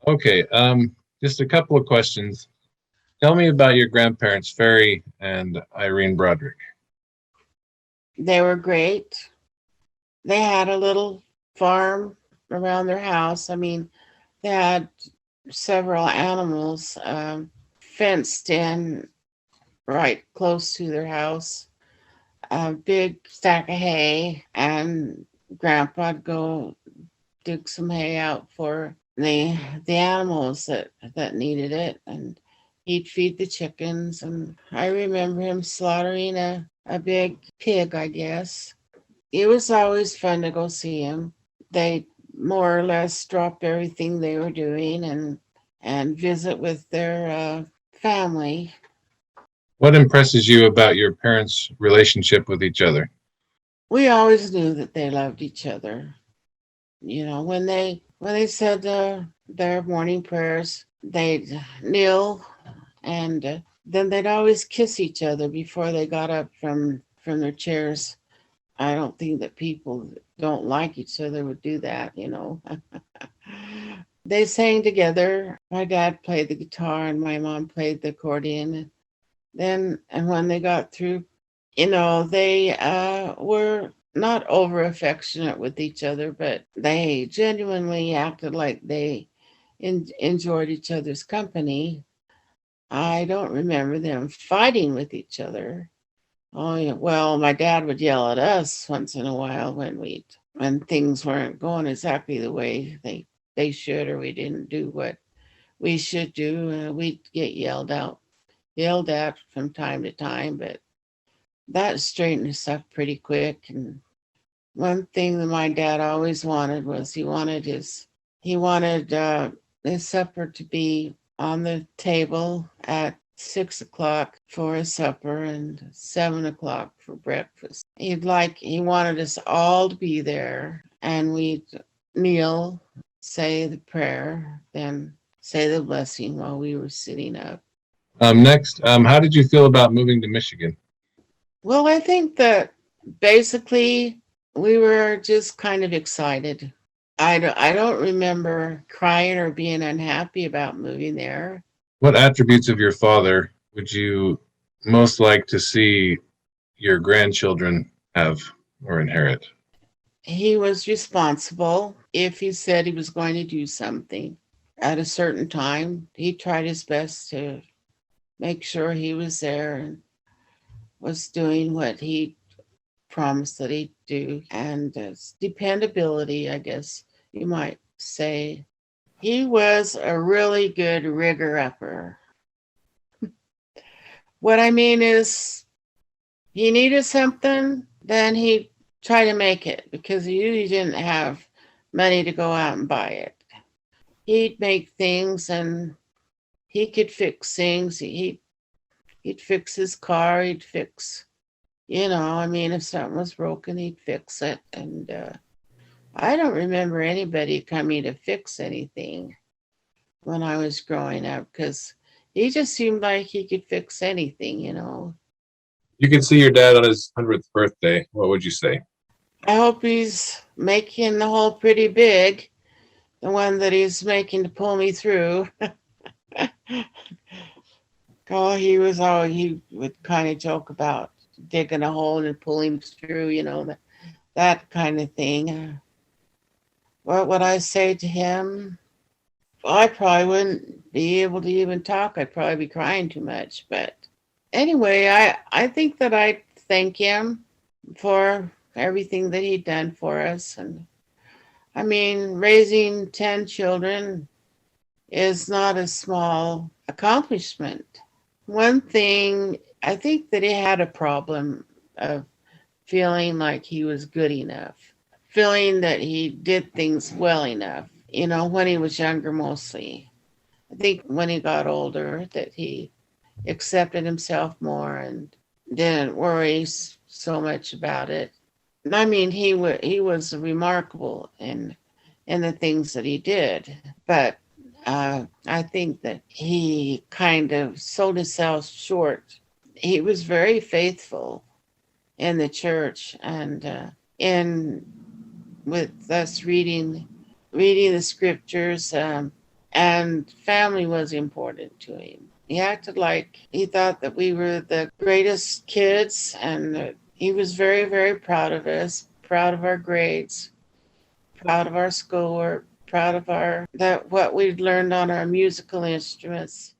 Okay, just a couple of questions. Tell me about your grandparents, Ferry and Irene Broderick. They were great. They had a little farm around their house. I mean, they had several animals fenced in right close to their house. A big stack of hay, and Grandpa'd go dig some hay out for the animals that needed it, and he'd feed the chickens. And I remember him slaughtering a big pig, I guess. It was always fun to go see him. They more or less dropped everything they were doing and visit with their family. What impresses you about your parents' relationship with each other? We always knew that they loved each other. You know, when they said their morning prayers, they'd kneel, and then they'd always kiss each other before they got up from their chairs. I don't think that people that don't like each other would do that, you know. They sang together. My dad played the guitar and my mom played the accordion. Then, and when they got through, they were not over affectionate with each other, but they genuinely acted like they enjoyed each other's company. I don't remember them fighting with each other. Oh yeah. Well, my dad would yell at us once in a while when things weren't going exactly the way they should, or we didn't do what we should do. We'd get yelled at from time to time, but that straightened us up pretty quick. And one thing that my dad always wanted was he wanted his supper to be on the table at 6 o'clock for his supper and 7 o'clock for breakfast. He wanted us all to be there, and we'd kneel, say the prayer, then say the blessing while we were sitting up. Next, how did you feel about moving to Michigan? Well, I think that basically we were just kind of excited. I don't remember crying or being unhappy about moving there. What attributes of your father would you most like to see your grandchildren have or inherit? He was responsible. If he said he was going to do something at a certain time, he tried his best to make sure he was there and was doing what he promised that he'd do. And dependability, I guess you might say. He was a really good rigger upper. What I mean is, he needed something, then he'd try to make it because he usually didn't have money to go out and buy it. He'd make things and he could fix things. He'd fix his car. He'd fix, I mean, if something was broken, he'd fix it. And I don't remember anybody coming to fix anything when I was growing up because he just seemed like he could fix anything. You could see your dad on his 100th birthday. What would you say? I hope he's making the hole pretty big, the one that he's making to pull me through. Oh, he would kind of joke about digging a hole and pulling through, that kind of thing. What would I say to him? I probably wouldn't be able to even talk. I'd probably be crying too much. But anyway, I think that I'd thank him for everything that he'd done for us. And I mean, raising 10 children is not a small accomplishment. One thing, I think that he had a problem of feeling like he was good enough, feeling that he did things well enough, when he was younger mostly. I think when he got older that he accepted himself more and didn't worry so much about it. I mean, he was remarkable in the things that he did, but I think that he kind of sold himself short. He was very faithful in the church and in with us reading the scriptures and family was important to him. He acted like he thought that we were the greatest kids, and that he was very, very proud of us, proud of our grades, proud of our schoolwork, proud of our that what we'd learned on our musical instruments.